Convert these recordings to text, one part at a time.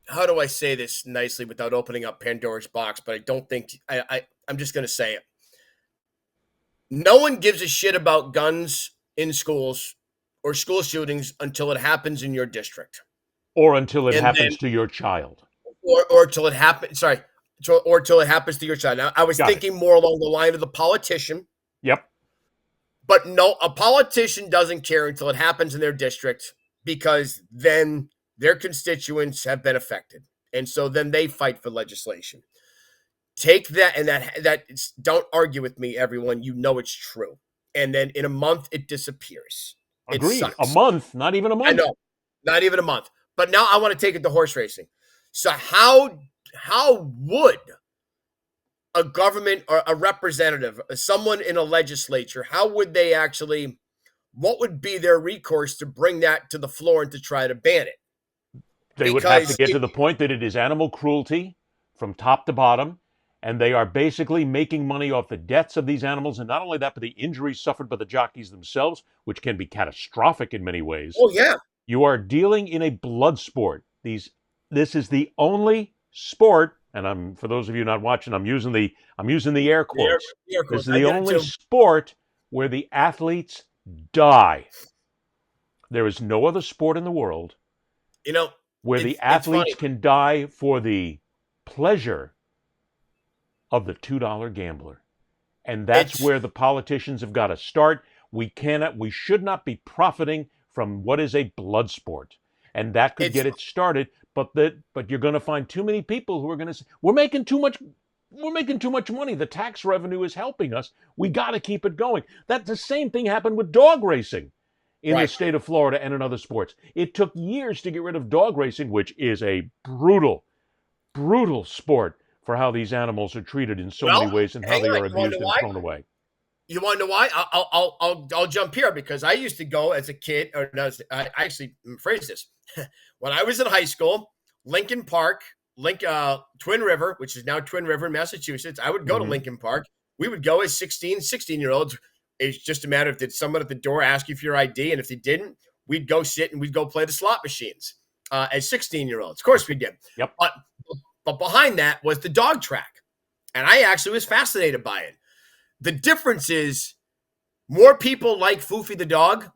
how do I say this nicely without opening up Pandora's box? But I don't think I'm just going to say it. No one gives a shit about guns in schools or school shootings until it happens in your district, Or until it and then happens to your child. or till it happens. Sorry, or till it happens to your child. Now, I was Got it. thinking more along the line of the politician, Yep. but no, a politician doesn't care until it happens in their district because then their constituents have been affected, and so then they fight for legislation. Take that and that don't argue with me, everyone. You know it's true. And then in a month it disappears. It Agreed. A sucks. month, not even a I month. know. Not even a month. But now I want to take it to horse racing. So how would a government or a representative, someone in a legislature, how would they actually what would be their recourse to bring that to the floor and to try to ban it? They would have to Because get to the point that it is animal cruelty from top to bottom, and they are basically making money off the deaths of these animals, and not only that, but the injuries suffered by the jockeys themselves, which can be catastrophic in many ways. oh yeah. You are dealing in a blood sport. This is the only sport, and I'm for those of you not watching, I'm using the air quotes. This is I the did it only too. sport where the athletes die. There is no other sport in the world You know, where the it's funny. athletes can die for the pleasure of the $2 gambler. And that's It's where the politicians have got to start. We should not be profiting from what is a blood sport. And that could it's get it started, but you're going to find too many people who are going to say, we're making too much money. The tax revenue is helping us. We got to keep it going. That's the same thing happened with dog racing in the right. state of Florida and in other sports. It took years to get rid of dog racing, which is a brutal sport for how these animals are treated in so many Well, ways and how hang they on. are You want to abused know and why? thrown away. You want to know why? I'll jump here because I used to go as a kid, or no, I actually phrase this when I was in high school. Lincoln Park, Twin River, which is now Twin River in Massachusetts. I would go to Mm-hmm. Lincoln Park. We would go as 16-year-olds. It's just a matter of did someone at the door ask you for your ID, and if they didn't, we'd go sit and we'd go play the slot machines as 16-year-olds. Of course we did. Yep. But behind that was the dog track, and I actually was fascinated by it. The difference is more people like Foofy the dog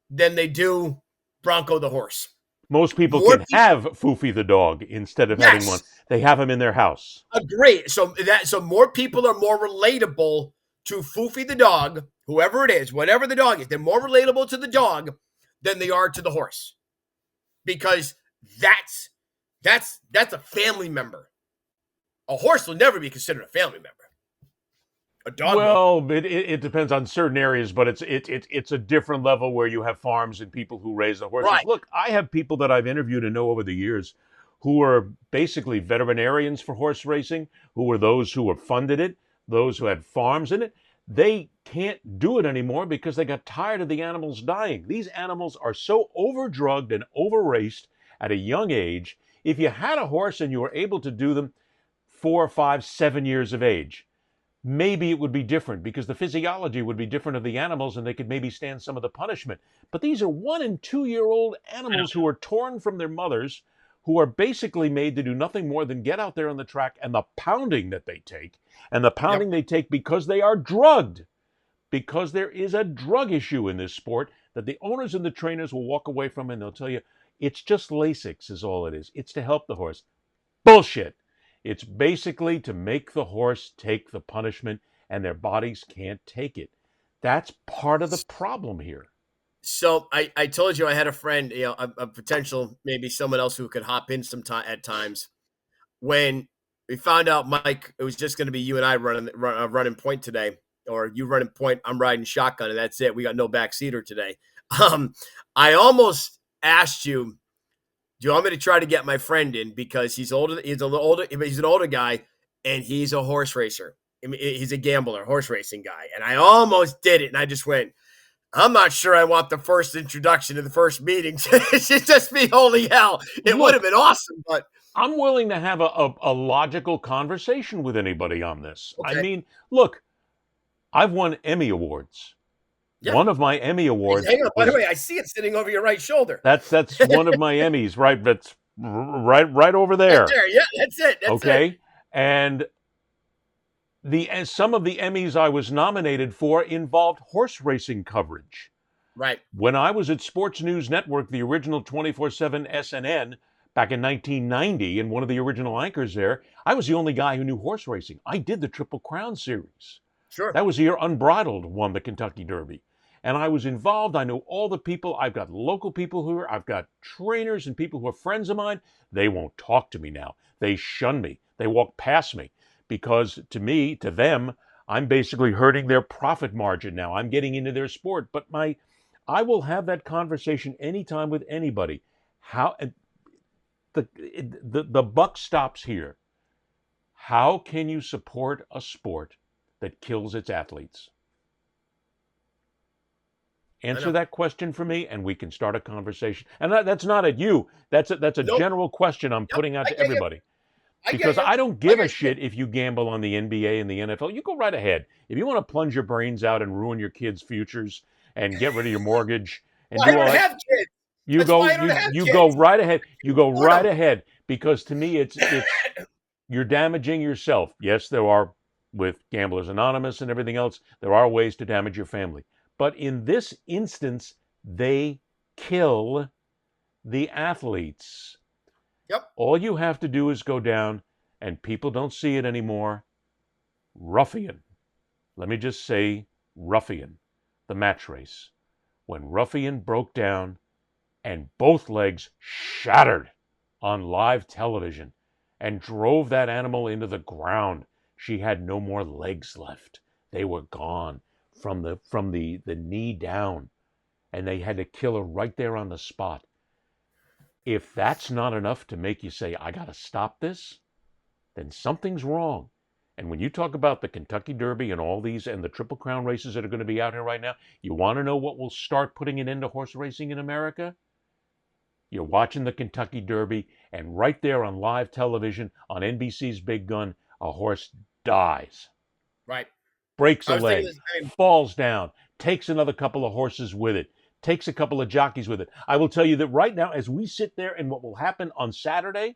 than they do Bronco the horse. Most people More can people, have Foofy the dog instead of having one. yes, They have him in their house. agree. So more people are more relatable to Foofy the dog, whoever it is, whatever the dog is. They're more relatable to the dog than they are to the horse because that's a family member. A horse will never be considered a family member. A dog will. Well, it depends on certain areas, but it's a different level where you have farms and people who raise the horses. Right. Look, I have people that I've interviewed and know over the years who are basically veterinarians for horse racing, who were those who have funded it, those who had farms in it. They can't do it anymore because they got tired of the animals dying. These animals are so overdrugged and overraced at a young age. If you had a horse and you were able to do them 4, 5, 7 years of age, maybe it would be different because the physiology would be different of the animals and they could maybe stand some of the punishment. But these are 1 and 2 year old animals who are torn from their mothers, who are basically made to do nothing more than get out there on the track, and the pounding that they take, and the Yep. pounding they take because they are drugged, because there is a drug issue in this sport that the owners and the trainers will walk away from and they'll tell you, it's just Lasix is all it is. It's to help the horse. Bullshit. It's basically to make the horse take the punishment, and their bodies can't take it. That's part of the problem here. So I told you I had a friend, a potential maybe someone else who could hop in at times. When we found out, Mike, it was just going to be you and I running point today, or you running point, I'm riding shotgun, and that's it. We got no backseater today. I almost asked you, do you want me to try to get my friend in because he's older? He's a little older. He's an older guy, and he's a horse racer. I mean, he's a gambler, horse racing guy. And I almost did it, and I just went, I'm not sure I want the first introduction to the first meeting. It should just be holy hell. It would have Look, been awesome, but I'm willing to have a logical conversation with anybody on this. I okay. mean, look, I've won Emmy Awards. Yeah. One of my Emmy Hey, awards hang on. By the was way, I see it sitting over your right shoulder. that's one of my Emmys, right? That's right over Right there. there. Yeah, that's it. That's it. Okay, and some of the Emmys I was nominated for involved horse racing coverage. Right. When I was at Sports News Network, the original 24/7 SNN, back in 1990, and one of the original anchors there, I was the only guy who knew horse racing. I did the Triple Crown series. Sure. That was the year Unbridled won the Kentucky Derby. And I was involved. I know all the people. I've got local people who are, I've got trainers and people who are friends of mine. They won't talk to me now. They shun me. They walk past me because to me, to them, I'm basically hurting their profit margin now. I'm getting into their sport. But I will have that conversation anytime with anybody. How the buck stops here. How can you support a sport that kills its athletes? I Answer know. that question for me, and we can start a conversation. And that's not at you. That's a Nope. general question I'm Yep. putting out I to get you. everybody. I get Because you. I don't Like give I a said, shit if you gamble on the NBA and the NFL. You go right ahead. If you want to plunge your brains out and ruin your kids' futures and get rid of your mortgage and well, I do all don't that, have kids. you That's go why I don't you have you go kids. right ahead. You go Afford right them. ahead because to me it's you're damaging yourself. Yes, there are with Gamblers Anonymous and everything else, there are ways to damage your family. But in this instance, they kill the athletes. Yep. All you have to do is go down, and people don't see it anymore. Ruffian. Let me just say Ruffian, the match race. When Ruffian broke down and both legs shattered on live television and drove that animal into the ground, she had no more legs left. They were gone from the knee down, and they had to kill her right there on the spot. If that's not enough to make you say, I got to stop this, then something's wrong. And when you talk about the Kentucky Derby and all these and the Triple Crown races that are going to be out here right now, you want to know what will start putting an end to horse racing in America? You're watching the Kentucky Derby, and right there on live television on NBC's Big Gun, a horse dies, Right. breaks I a was thinking leg, the same. falls down, takes another couple of horses with it, takes a couple of jockeys with it. I will tell you that right now, as we sit there, and what will happen on Saturday,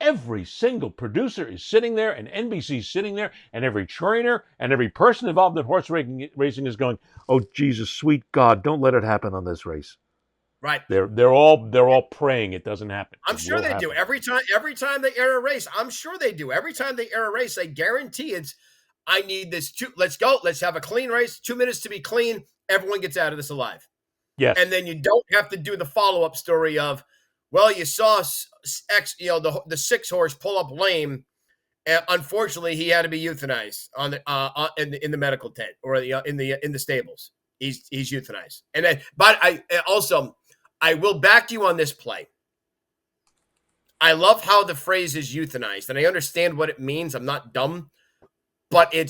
every single producer is sitting there, and NBC's sitting there, and every trainer and every person involved in horse racing is going, "Oh Jesus, sweet God, don't let it happen on this race." Right. They're all praying it doesn't happen. I'm It sure will they do. happen. Every time they air a race, I'm sure they do. Every time they air a race, I guarantee it's I need this two. Let's go. Let's have a clean race. 2 minutes to be clean. Everyone gets out of this alive. And Yes, then you don't have to do the follow-up story of, well, you saw X, the six horse pull up lame. Unfortunately, he had to be euthanized in the medical tent or in the stables. He's euthanized. And then, but I also I will back you on this play. I love how the phrase is euthanized, and I understand what it means. I'm not dumb, but they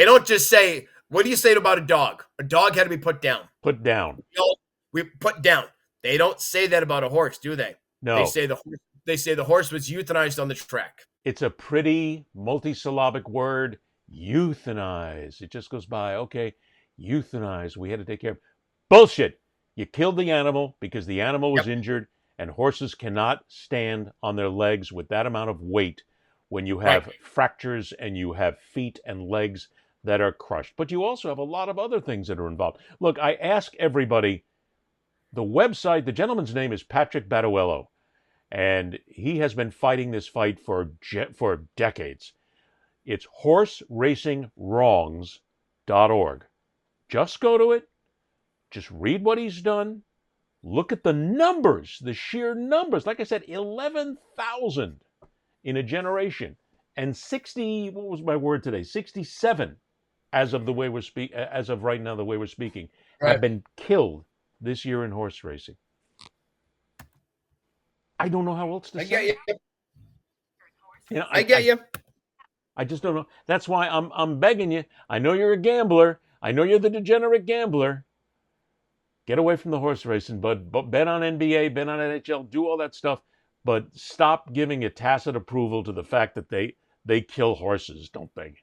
don't just say, what do you say about a dog? A dog had to be put down. put down. We put down. They don't say that about a horse, do they? They No, say the horse was euthanized on the track. it's a pretty multisyllabic word. Euthanize. It just goes by. Okay, euthanize. We had to take care of. Bullshit. You killed the animal because the animal was Yep. injured, and horses cannot stand on their legs with that amount of weight when you Right. have fractures and you have feet and legs that are crushed. But you also have a lot of other things that are involved. Look, I ask everybody the website, the gentleman's name is Patrick Baduello, and he has been fighting this fight for decades. It's horseracingwrongs.org. Just go to it, just read what he's done, look at the numbers, the sheer numbers. Like I said, 11,000 in a generation, and 60, what was my word today? 67 as of right now, the way we're speaking, have Right. been killed this year in horse racing. I don't know how else to I say get it. you. You know, I get you. I just don't know. That's why I'm begging you. I know you're a gambler. I know you're the degenerate gambler. Get away from the horse racing, bud. Bet on NBA, bet on NHL, do all that stuff, but stop giving a tacit approval to the fact that they kill horses. Don't beg.